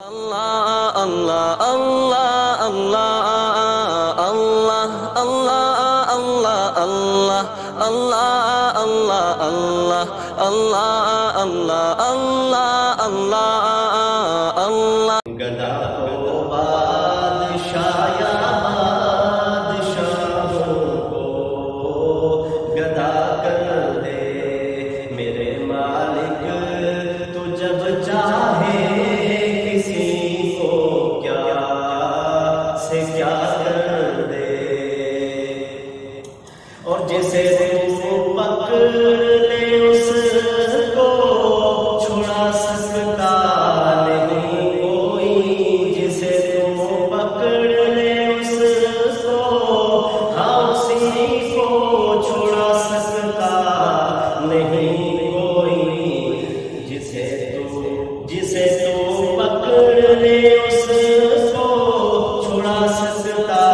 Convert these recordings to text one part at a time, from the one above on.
اللہ اللہ اللہ اللہ اللہ اللہ اللہ اللہ اللہ اللہ اللہ اللہ اللہ اللہ اللہ گدا کو بادشاہ یا بادشاہ کو گدا کر دے میرے مالک تو جب چاہے کسی کو کیا سے کیا کر دے اور جسے تو پکڑ لے اس کو چھڑا سکتا نہیں کوئی جسے تم پکڑ لے اس کو ہاں اسی کو چھڑا سکتا نہیں کوئی جسے تو پکڑ لے اس کو چھڑا سکتا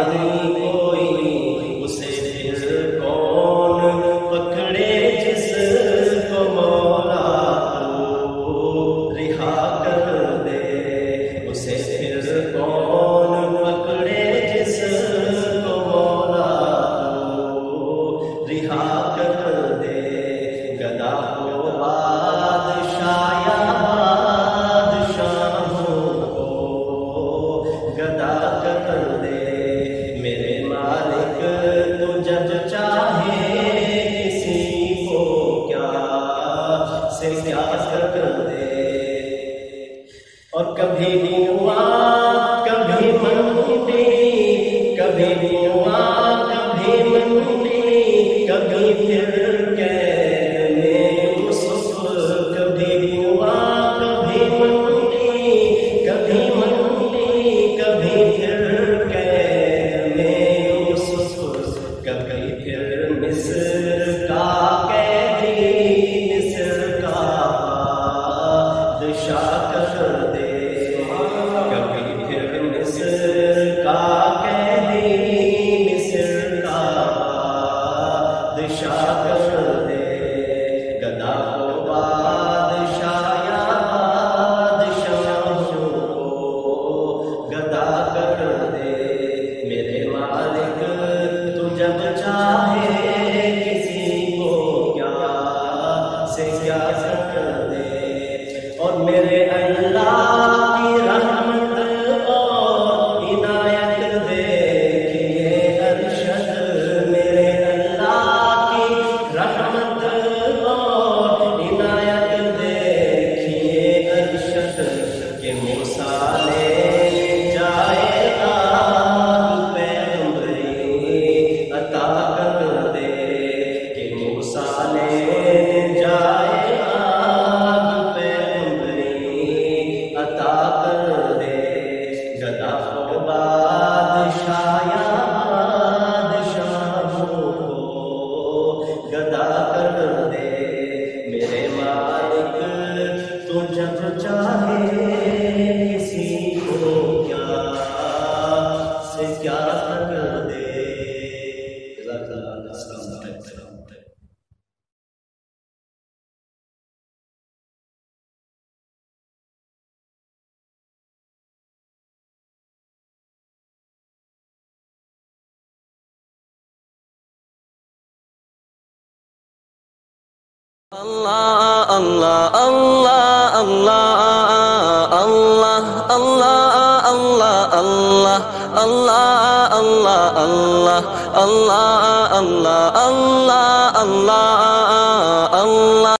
نہیں کوئی اسے پھر کون پکڑے جس کو مولا تو رہا کر دے اسے پھر کون پکڑے جس کو مولا تو رہا کر دے گدا کو بادشاہ یا بادشاہ کو گدا کر دے میرے مالک تو جب چاہے کسی کو کیا سے کیا کر دے اور کبھی ہوا کبھی منڈی کبھی ہوا کبھی منڈی کبھی پھر قید میں یوسف کبھی ہوا کبھی منڈی کبھی پھر قید میں یوسف کبھی پھر مصر کا قیدی مصر کا بادشاہ کر دے کبھی پھر مصر کا قیدی مصر کا بادشاہ کر دے گدا کو بادشاہ یا بادشاہ کو گدا کر دے میرے مالک تو جب چاہے کسی کو کیا سے کیا کر دے اور میرے اللہ کی رحمت اور عنایت دیکھیے ارشد میرے اللہ کی رحمت اور عنایت دیکھیے ارشد کہ موسیٰ نے جائے آگ پیغمبری عطا کر دے کہ موسیٰ نے جائے آگ پیغمبری عطا کر دے گدا کو بادشاہ یا بادشاہ کو گدا کر دے میرے مالک تو جب چاہے کسی کو کیا سے کیا کر دے جزاک اللہ السلام علیکم اللہ اللہ اللہ اللہ اللہ اللہ اللہ اللہ اللہ اللہ اللہ اللہ اللہ اللہ اللہ